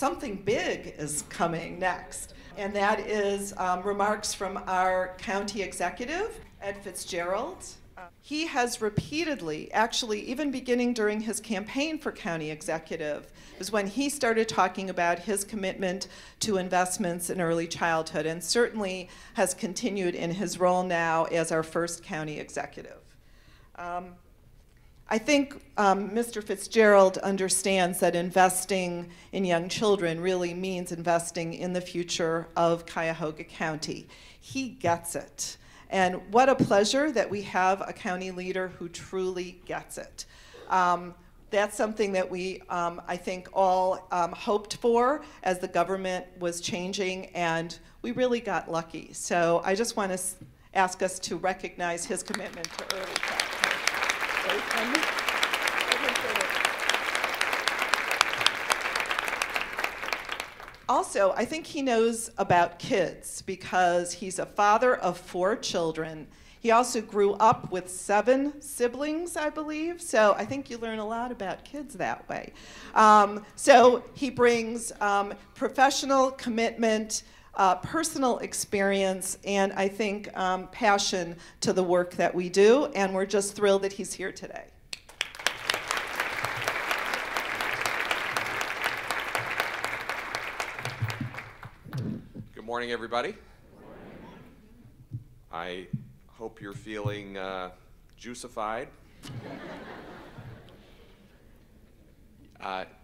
something big is coming next, and that is remarks from our county executive, Ed FitzGerald. He has repeatedly, actually even beginning during his campaign for county executive, was when he started talking about his commitment to investments in early childhood, and certainly has continued in his role now as our first county executive. I think Mr. FitzGerald understands that investing in young children really means investing in the future of Cuyahoga County. He gets it. And what a pleasure that we have a county leader who truly gets it. That's something that we, I think, all hoped for as the government was changing, and we really got lucky. So I just want to ask us to recognize his commitment to early childhood. Also, I think he knows about kids because he's a father of 4 children. He also grew up with 7 siblings, I believe. So I think you learn a lot about kids that way. So he brings professional commitment, personal experience, and I think passion to the work that we do. And we're just thrilled that he's here today. Good morning, everybody. I hope you're feeling juicified.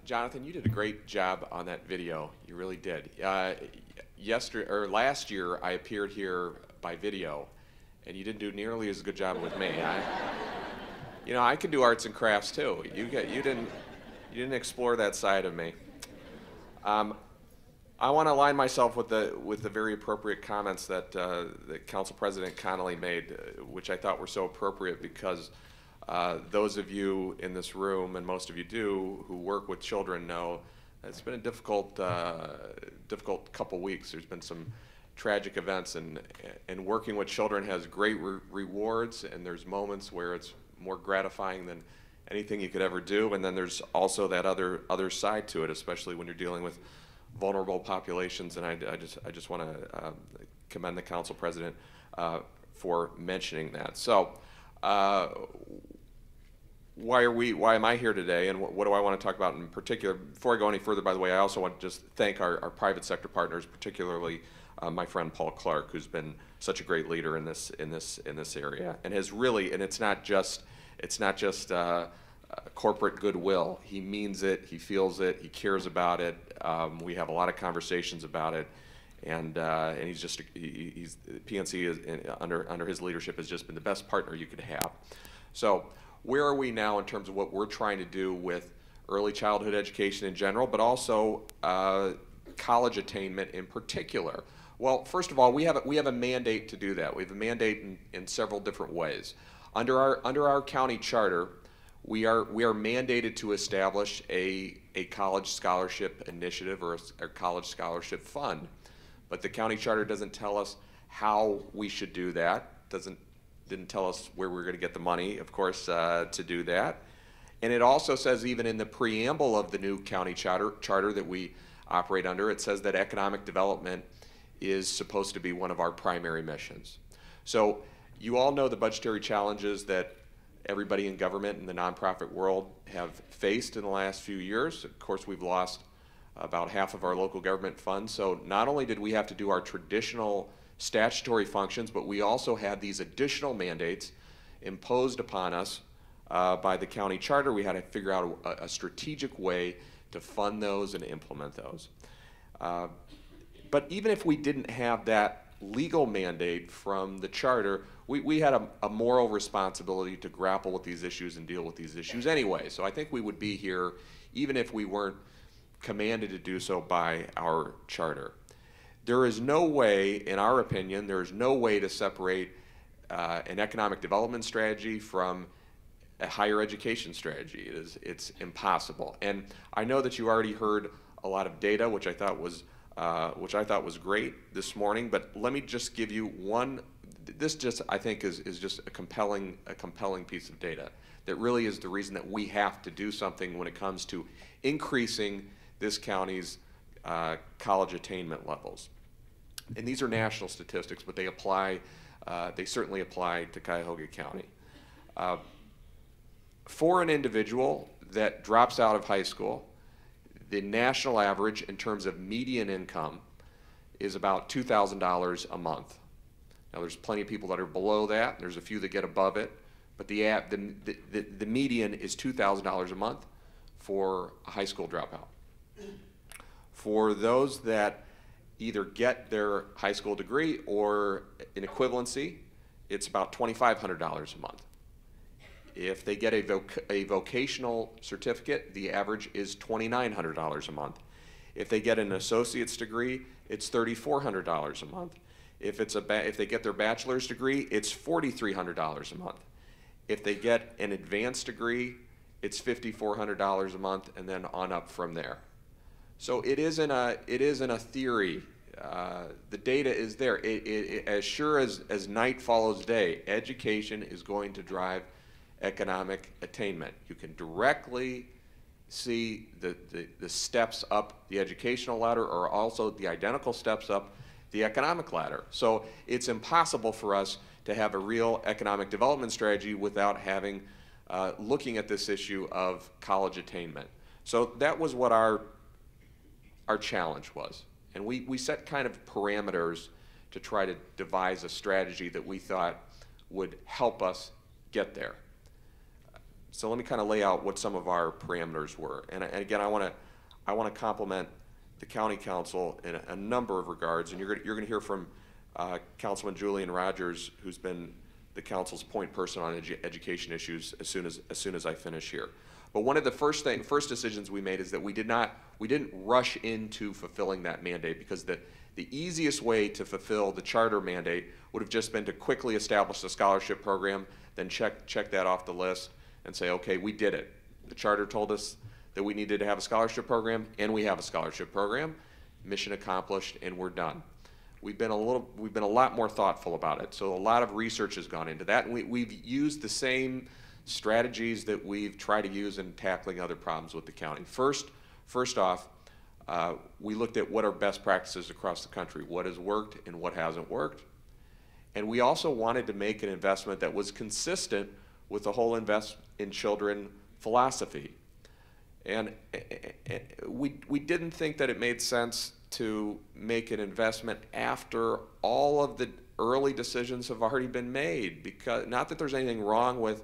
Jonathan, you did a great job on that video. You really did. Last year, I appeared here by video, and you didn't do nearly as good job with me. You know, I can do arts and crafts too. You didn't explore that side of me. I want to align myself with the very appropriate comments that Council President Connolly made, which I thought were so appropriate because those of you in this room, and most of you do, who work with children know it's been a difficult couple weeks. There's been some tragic events, and working with children has great rewards, and there's moments where it's more gratifying than anything you could ever do, and then there's also that other side to it, especially when you're dealing with vulnerable populations, and I just want to commend the council president for mentioning that. So, why am I here today, and what do I want to talk about in particular? Before I go any further, by the way, I also want to just thank our private sector partners, particularly my friend Paul Clark, who's been such a great leader in this area, and has really, and it's not just corporate goodwill. He means it, he feels it, he cares about it. We have a lot of conversations about it, and he's PNC is, under his leadership has just been the best partner you could have. So where are we now in terms of what we're trying to do with early childhood education in general, but also college attainment in particular? Well, first of all, we have a mandate to do that. We have a mandate in several different ways. Under our county charter, we are mandated to establish a college scholarship initiative or a college scholarship fund, but the county charter doesn't tell us how we should do that. Didn't tell us where we're going to get the money, of course, to do that. And it also says, even in the preamble of the new county charter that we operate under, it says that economic development is supposed to be one of our primary missions. So you all know the budgetary challenges that everybody in government and the nonprofit world have faced in the last few years. Of course, we've lost about half of our local government funds. So not only did we have to do our traditional statutory functions, but we also had these additional mandates imposed upon us by the county charter. We had to figure out a strategic way to fund those and implement those. But even if we didn't have that legal mandate from the charter, we had a moral responsibility to grapple with these issues and deal with these issues anyway. So I think we would be here even if we weren't commanded to do so by our charter. There is no way, in our opinion, there is no way to separate an economic development strategy from a higher education strategy. It's impossible. And I know that you already heard a lot of data, which I thought was great this morning. But let me just give you one. This just, I think, is just a compelling piece of data that really is the reason that we have to do something when it comes to increasing this county's college attainment levels. And these are national statistics, but they apply, they certainly apply to Cuyahoga County. For an individual that drops out of high school, the national average in terms of median income is about $2,000 a month. Now there's plenty of people that are below that, there's a few that get above it, but the median is $2,000 a month for a high school dropout. For those that either get their high school degree or an equivalency, it's about $2,500 a month. If they get a vocational certificate, the average is $2,900 a month. If they get an associate's degree, it's $3,400 a month. If they get their bachelor's degree, it's $4,300 a month. If they get an advanced degree, it's $5,400 a month, and then on up from there. So it isn't a theory. The data is there. As sure as night follows day, education is going to drive economic attainment. You can directly see the steps up the educational ladder, or also the identical steps up the economic ladder. So it's impossible for us to have a real economic development strategy without having looking at this issue of college attainment. So that was what our challenge was. And we set kind of parameters to try to devise a strategy that we thought would help us get there. So let me kind of lay out what some of our parameters were. And again, I want to compliment the county council in a number of regards. And you're going to hear from Councilman Julian Rogers, who's been the council's point person on education issues as soon as I finish here. But one of the first decisions we made is that we didn't rush into fulfilling that mandate, because the easiest way to fulfill the charter mandate would have just been to quickly establish a scholarship program, then check that off the list and say, okay, we did it. The charter told us that we needed to have a scholarship program, and we have a scholarship program. Mission accomplished, and we're done. We've been a lot more thoughtful about it. So a lot of research has gone into that, and we've used the same strategies that we've tried to use in tackling other problems with the county. First off, we looked at what are best practices across the country, what has worked and what hasn't worked. And we also wanted to make an investment that was consistent with the whole invest in children philosophy. And we didn't think that it made sense to make an investment after all of the early decisions have already been made, because not that there's anything wrong with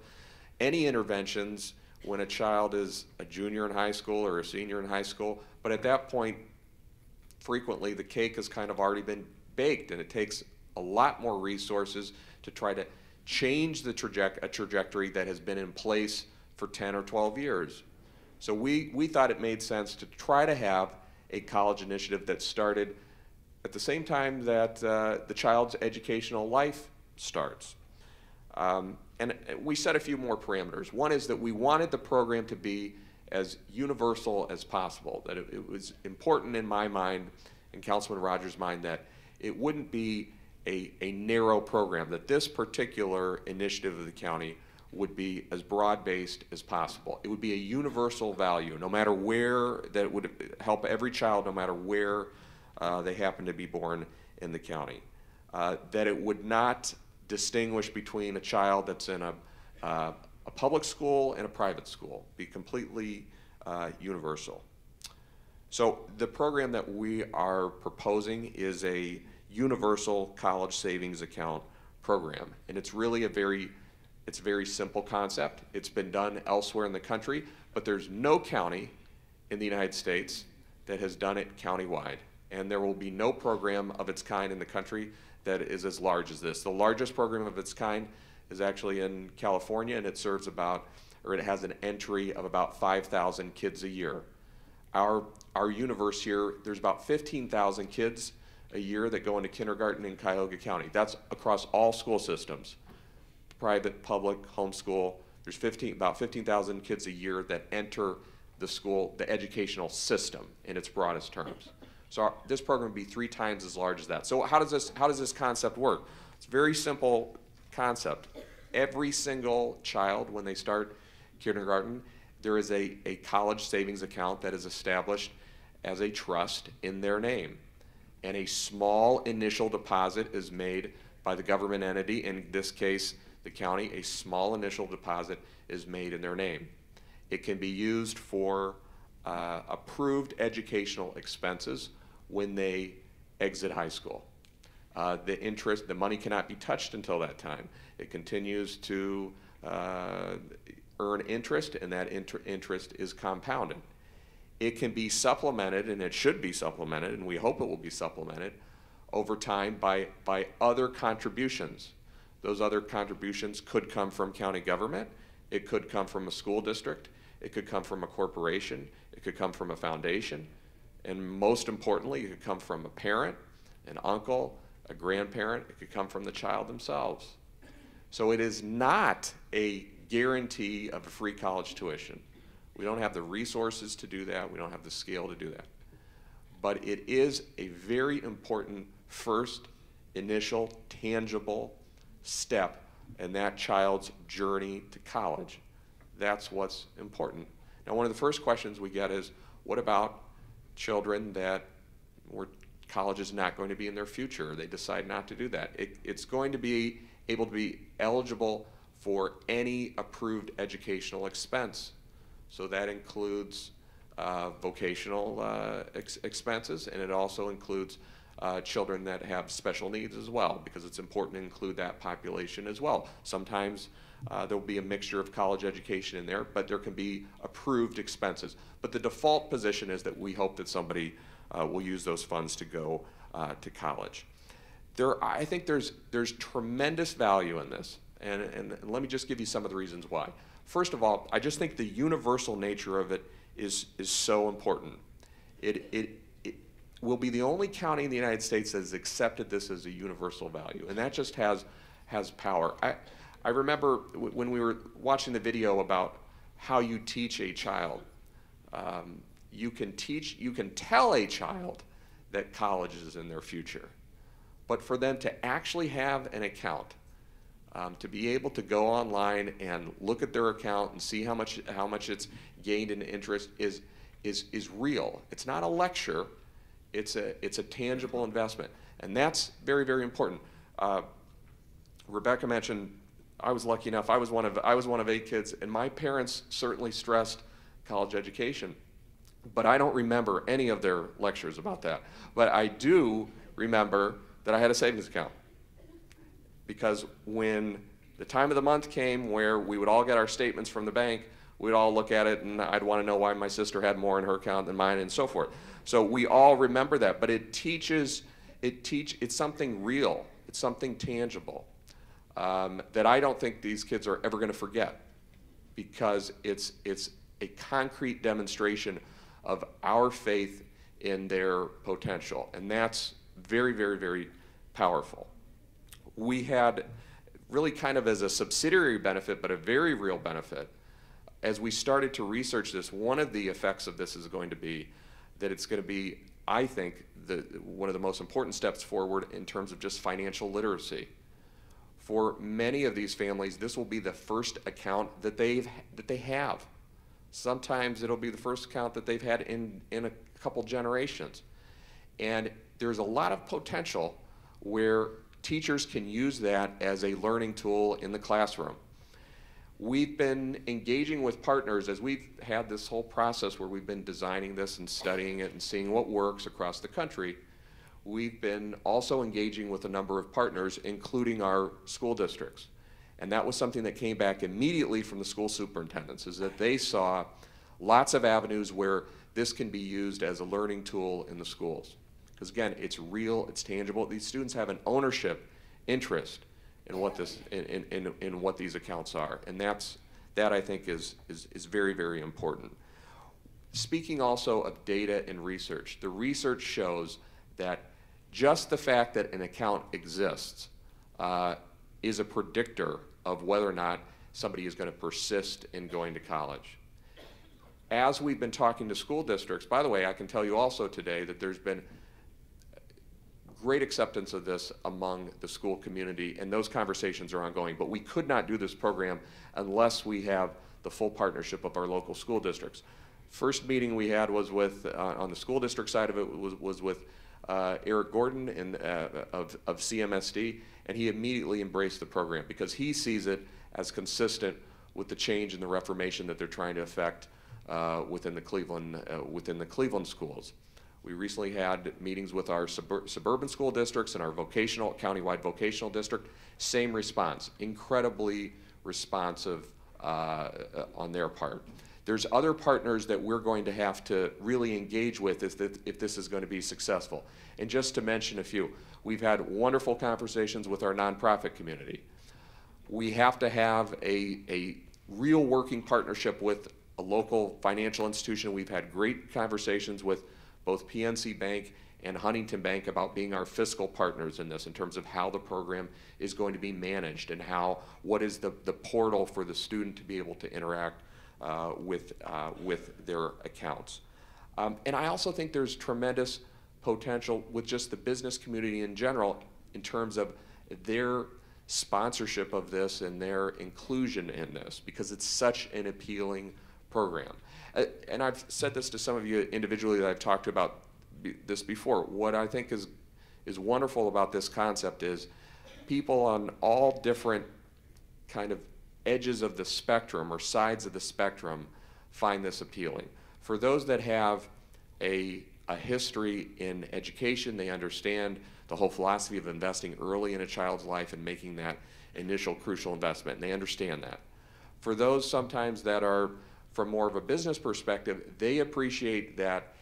any interventions when a child is a junior in high school or a senior in high school, but at that point, frequently the cake has kind of already been baked, and it takes a lot more resources to try to change the trajectory that has been in place for 10 or 12 years. So we thought it made sense to try to have a college initiative that started at the same time that the child's educational life starts. And we set a few more parameters. One is that we wanted the program to be as universal as possible, that it was important in my mind and Councilman Rogers' mind that it wouldn't be a narrow program, that this particular initiative of the county would be as broad-based as possible. It would be a universal value, no matter where, that it would help every child, no matter where they happen to be born in the county. That it would not distinguish between a child that's in a public school and a private school, be completely universal. So the program that we are proposing is a universal college savings account program, and it's really a very simple concept. It's been done elsewhere in the country, but there's no county in the United States that has done it countywide, and there will be no program of its kind in the country that is as large as this. The largest program of its kind is actually in California, and it serves about, or it has an entry of about 5,000 kids a year. Our universe here, there's about 15,000 kids a year that go into kindergarten in Cuyahoga County. That's across all school systems, private, public, homeschool. There's about 15,000 kids a year that enter the school, the educational system in its broadest terms. So this program would be 3 times as large as that. So how does this concept work? It's a very simple concept. Every single child, when they start kindergarten, there is a college savings account that is established as a trust in their name. And a small initial deposit is made by the government entity, in this case, the county. A small initial deposit is made in their name. It can be used for approved educational expenses when they exit high school. The money cannot be touched until that time. It continues to earn interest, and that interest is compounded. It can be supplemented, and it should be supplemented, and we hope it will be supplemented over time by other contributions. Those other contributions could come from county government, it could come from a school district, it could come from a corporation, it could come from a foundation, and most importantly, it could come from a parent, an uncle, a grandparent, it could come from the child themselves. So it is not a guarantee of a free college tuition. We don't have the resources to do that, we don't have the scale to do that. But it is a very important first, initial, tangible step in that child's journey to college. That's what's important. Now, one of the first questions we get is, what about children where college is not going to be in their future? They decide not to do that. It's going to be able to be eligible for any approved educational expense. So that includes vocational expenses, and it also includes children that have special needs as well, because it's important to include that population as well. Sometimes there will be a mixture of college education in there, but there can be approved expenses. But the default position is that we hope that somebody will use those funds to go to college. I think there's tremendous value in this, and let me just give you some of the reasons why. First of all, I just think the universal nature of it is so important. It will be the only county in the United States that has accepted this as a universal value, and that just has power. I remember when we were watching the video about how you teach a child. You can tell a child that college is in their future, but for them to actually have an account, to be able to go online and look at their account and see how much it's gained in interest is real. It's not a lecture. It's a tangible investment, and that's very, very important. Rebecca mentioned I was lucky enough. I was one of 8 kids, and my parents certainly stressed college education, but I don't remember any of their lectures about that. But I do remember that I had a savings account, because when the time of the month came where we would all get our statements from the bank, we'd all look at it, and I'd want to know why my sister had more in her account than mine, and so forth. So we all remember that, but it's something real, it's something tangible that I don't think these kids are ever going to forget, because it's a concrete demonstration of our faith in their potential, and that's very, very, very powerful. We had really kind of as a subsidiary benefit, but a very real benefit, as we started to research this. One of the effects of this is going to be that it's going to be, I think, one of the most important steps forward in terms of just financial literacy. For many of these families, this will be the first account that they have. Sometimes it'll be the first account that they've had in a couple generations. And there's a lot of potential where teachers can use that as a learning tool in the classroom. We've been engaging with partners as we've had this whole process where we've been designing this and studying it and seeing what works across the country. We've been also engaging with a number of partners, including our school districts. And that was something that came back immediately from the school superintendents, is that they saw lots of avenues where this can be used as a learning tool in the schools. Because again, it's real, it's tangible. These students have an ownership interest in what in what these accounts are, and that I think is very, very important. Speaking also of data and research, the research shows that just the fact that an account exists is a predictor of whether or not somebody is going to persist in going to college. As we've been talking to school districts, by the way, I can tell you also today that there's been great acceptance of this among the school community, and those conversations are ongoing. But we could not do this program unless we have the full partnership of our local school districts. First meeting we had was with, on the school district side of it, was with Eric Gordon of CMSD, and he immediately embraced the program because he sees it as consistent with the change and the reformation that they're trying to effect within the Cleveland schools. We recently had meetings with our suburban school districts and our countywide vocational district. Same response, incredibly responsive on their part. There's other partners that we're going to have to really engage with if this is going to be successful. And just to mention a few, we've had wonderful conversations with our nonprofit community. We have to have a real working partnership with a local financial institution. We've had great conversations with both PNC Bank and Huntington Bank about being our fiscal partners in this in terms of how the program is going to be managed and what is the portal for the student to be able to interact with their accounts. And I also think there's tremendous potential with just the business community in general in terms of their sponsorship of this and their inclusion in this, because it's such an appealing program. And I've said this to some of you individually that I've talked to about this before. What I think is wonderful about this concept is people on all different kind of edges of the spectrum or sides of the spectrum find this appealing. For those that have a history in education, they understand the whole philosophy of investing early in a child's life and making that initial crucial investment, and they understand that. For those sometimes that are from more of a business perspective, they appreciate that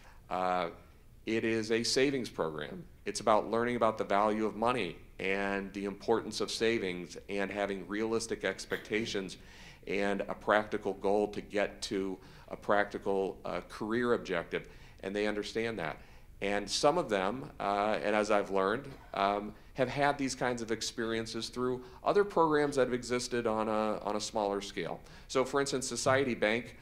it is a savings program. It's about learning about the value of money and the importance of savings and having realistic expectations and a practical goal to get to a practical career objective, and they understand that. And some of them, and as I've learned, have had these kinds of experiences through other programs that have existed on a smaller scale. So for instance, Society Bank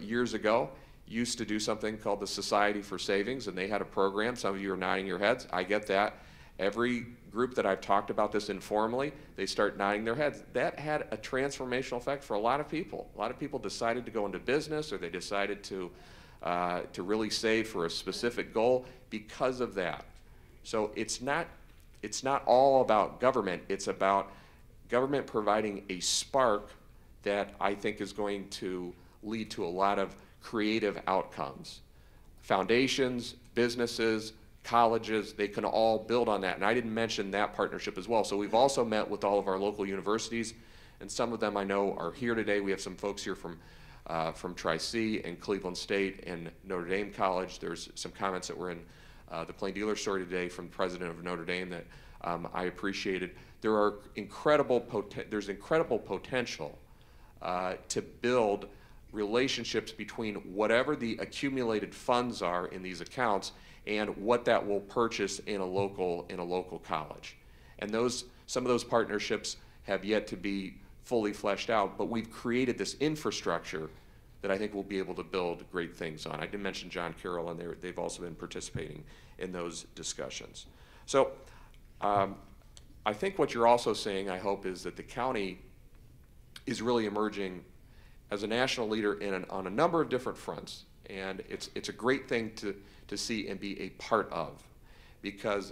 years ago used to do something called the Society for Savings, and they had a program. Some of you are nodding your heads. I get that. Every group that I've talked about this informally, they start nodding their heads. That had a transformational effect for a lot of people. A lot of people decided to go into business, or they decided to really save for a specific goal because of that. So it's not all about government. It's about government providing a spark that I think is going to lead to a lot of creative outcomes. Foundations, businesses, colleges, they can all build on that. And I didn't mention that partnership as well. So we've also met with all of our local universities, and some of them I know are here today. We have some folks here from Tri-C and Cleveland State and Notre Dame College. There's some comments that were in the Plain Dealer story today from the president of Notre Dame that I appreciated. There's incredible potential to build relationships between whatever the accumulated funds are in these accounts and what that will purchase in a local college. And some of those partnerships have yet to be fully fleshed out, but we've created this infrastructure that I think we'll be able to build great things on. I did mention John Carroll, and they've also been participating in those discussions. So I think what you're also saying, I hope, is that the county is really emerging as a national leader on a number of different fronts, and it's a great thing to see and be a part of, because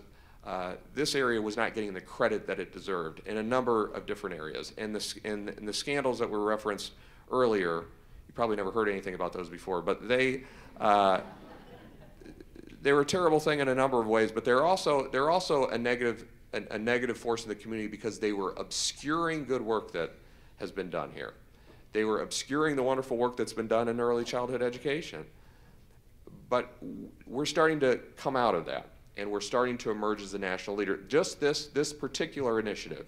this area was not getting the credit that it deserved in a number of different areas. And the scandals that were referenced earlier, you probably never heard anything about those before, but they were a terrible thing in a number of ways, but they're also a negative force in the community because they were obscuring good work that has been done here. They were obscuring the wonderful work that's been done in early childhood education. But we're starting to come out of that, and we're starting to emerge as a national leader. Just this particular initiative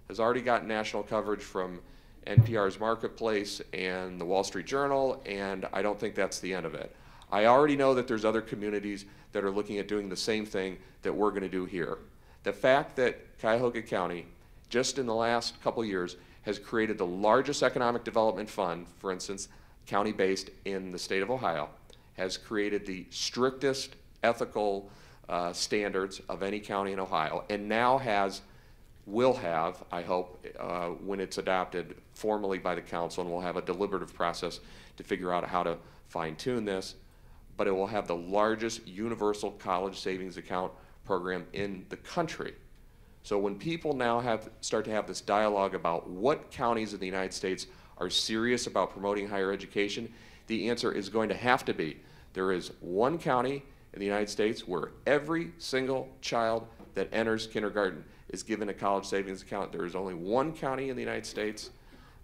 has already gotten national coverage from NPR's Marketplace and the Wall Street Journal, and I don't think that's the end of it. I already know that there's other communities that are looking at doing the same thing that we're going to do here. The fact that Cuyahoga County, just in the last couple years, has created the largest economic development fund, for instance, county-based in the state of Ohio, has created the strictest ethical standards of any county in Ohio, and now has will have, I hope, when it's adopted formally by the council, and we'll have a deliberative process to figure out how to fine-tune this, but it will have the largest universal college savings account program in the country. So when people now start to have this dialogue about what counties in the United States are serious about promoting higher education, the answer is going to have to be, there is one county in the United States where every single child that enters kindergarten is given a college savings account. There is only one county in the United States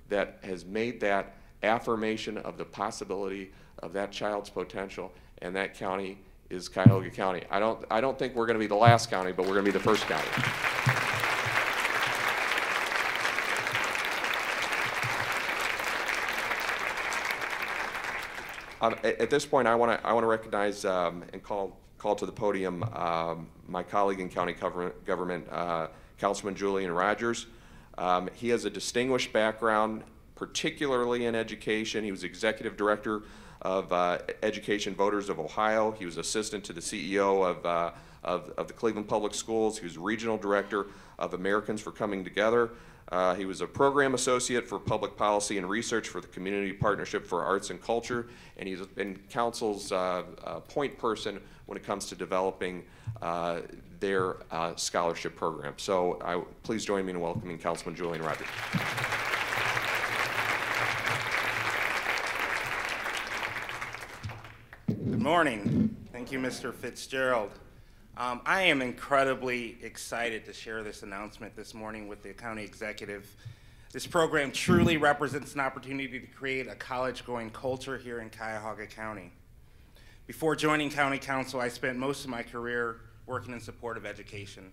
that has made that affirmation of the possibility of that child's potential, and that county is Cuyahoga County. I don't think we're going to be the last county, but we're going to be the first county. At this point, I want to recognize and call to the podium my colleague in county government, Councilman Julian Rogers. He has a distinguished background, particularly in education. He was executive director of Education Voters of Ohio. He was assistant to the CEO of the Cleveland Public Schools. He was regional director of Americans for Coming Together. He was a program associate for public policy and research for the Community Partnership for Arts and Culture, and he's been council's point person when it comes to developing their scholarship program. So please join me in welcoming Councilman Julian Rogers. Good morning. Thank you, Mr. FitzGerald. I am incredibly excited to share this announcement this morning with the county executive. This program truly represents an opportunity to create a college-going culture here in Cuyahoga County. Before joining county council, I spent most of my career working in support of education.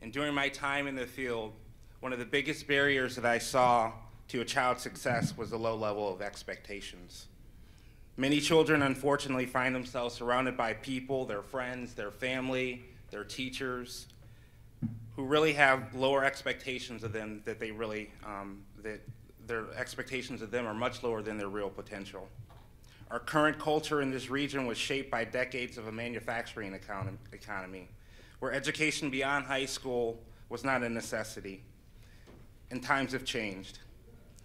And during my time in the field, one of the biggest barriers that I saw to a child's success was the low level of expectations. Many children, unfortunately, find themselves surrounded by people, their friends, their family, their teachers, who really have lower expectations of them that their expectations of them are much lower than their real potential. Our current culture in this region was shaped by decades of a manufacturing economy, where education beyond high school was not a necessity, and times have changed.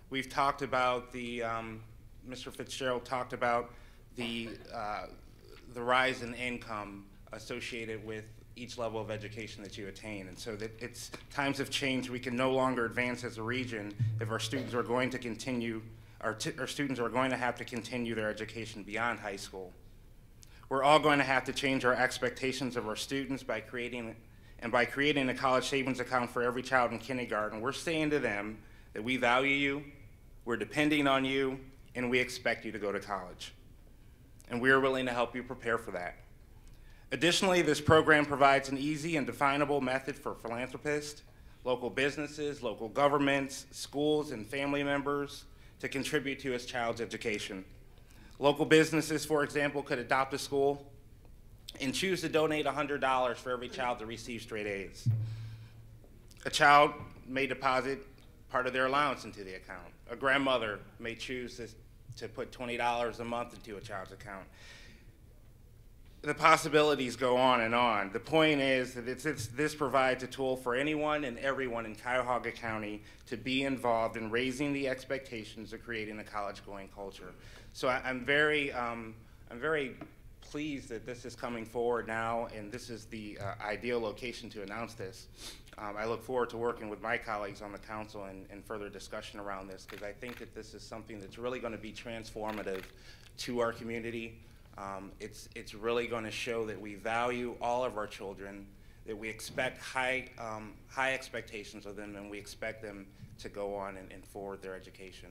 We've talked about Mr. FitzGerald talked about the rise in income associated with each level of education that you attain, and so that times have changed. We can no longer advance as a region if our students are going to continue. Our students are going to have to continue their education beyond high school. We're all going to have to change our expectations of our students by creating a college savings account for every child in kindergarten. We're saying to them that we value you, we're depending on you, and we expect you to go to college. And we are willing to help you prepare for that. Additionally, this program provides an easy and definable method for philanthropists, local businesses, local governments, schools, and family members to contribute to his child's education. Local businesses, for example, could adopt a school and choose to donate $100 for every child that receives straight A's. A child may deposit part of their allowance into the account. A grandmother may choose to put $20 a month into a child's account. The possibilities go on and on. The point is that this provides a tool for anyone and everyone in Cuyahoga County to be involved in raising the expectations of creating a college-going culture. So I'm very pleased that this is coming forward now, and this is the ideal location to announce this. I look forward to working with my colleagues on the council and further discussion around this, because I think that this is something that's really going to be transformative to our community. It's really going to show that we value all of our children, that we expect high expectations of them, and we expect them to go on and forward their education.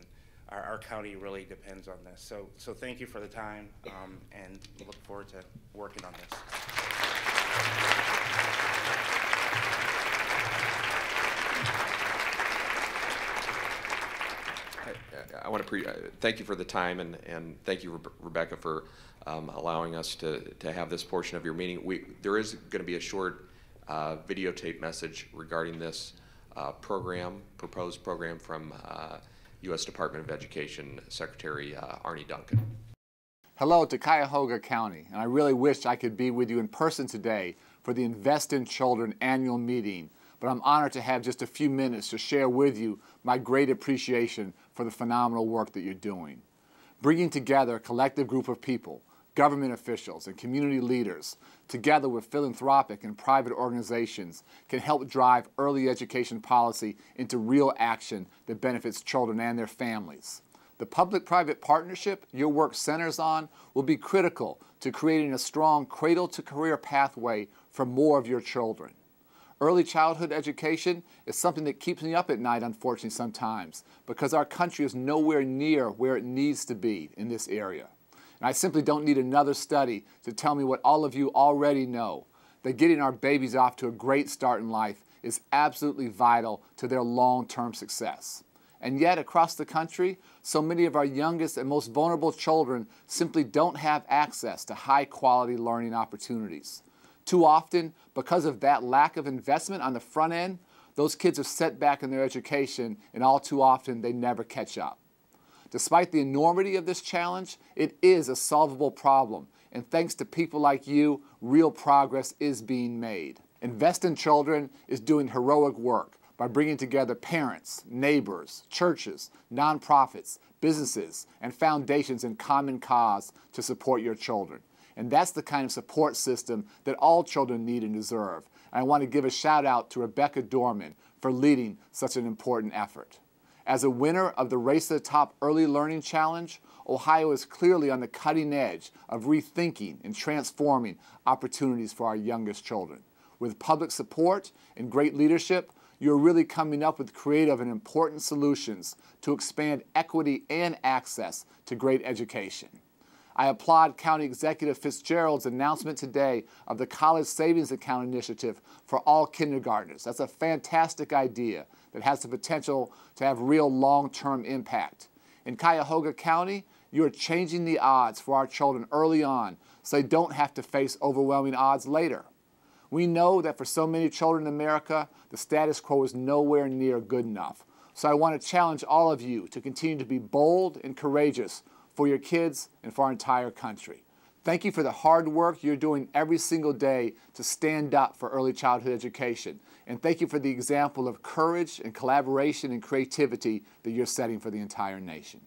Our county really depends on this. So thank you for the time, and look forward to working on this. I want to thank you for the time, and thank you, Rebecca, for allowing us to have this portion of your meeting. There is going to be a short videotape message regarding this proposed program from U.S. Department of Education Secretary Arnie Duncan. Hello to Cuyahoga County, and I really wish I could be with you in person today for the Invest in Children annual meeting, but I'm honored to have just a few minutes to share with you my great appreciation for the phenomenal work that you're doing. Bringing together a collective group of people, government officials and community leaders, together with philanthropic and private organizations, can help drive early education policy into real action that benefits children and their families. The public-private partnership your work centers on will be critical to creating a strong cradle-to-career pathway for more of your children. Early childhood education is something that keeps me up at night, unfortunately, sometimes, because our country is nowhere near where it needs to be in this area. And I simply don't need another study to tell me what all of you already know, that getting our babies off to a great start in life is absolutely vital to their long-term success. And yet, across the country, so many of our youngest and most vulnerable children simply don't have access to high-quality learning opportunities. Too often, because of that lack of investment on the front end, those kids are set back in their education, and all too often, they never catch up. Despite the enormity of this challenge, it is a solvable problem, and thanks to people like you, real progress is being made. Invest in Children is doing heroic work by bringing together parents, neighbors, churches, nonprofits, businesses, and foundations in common cause to support your children. And that's the kind of support system that all children need and deserve. And I want to give a shout out to Rebecca Dorman for leading such an important effort. As a winner of the Race to the Top Early Learning Challenge, Ohio is clearly on the cutting edge of rethinking and transforming opportunities for our youngest children. With public support and great leadership, you're really coming up with creative and important solutions to expand equity and access to great education. I applaud County Executive FitzGerald's announcement today of the College Savings Account initiative for all kindergartners. That's a fantastic idea that has the potential to have real long-term impact. In Cuyahoga County, you are changing the odds for our children early on so they don't have to face overwhelming odds later. We know that for so many children in America, the status quo is nowhere near good enough. So I want to challenge all of you to continue to be bold and courageous for your kids and for our entire country. Thank you for the hard work you're doing every single day to stand up for early childhood education. And thank you for the example of courage and collaboration and creativity that you're setting for the entire nation.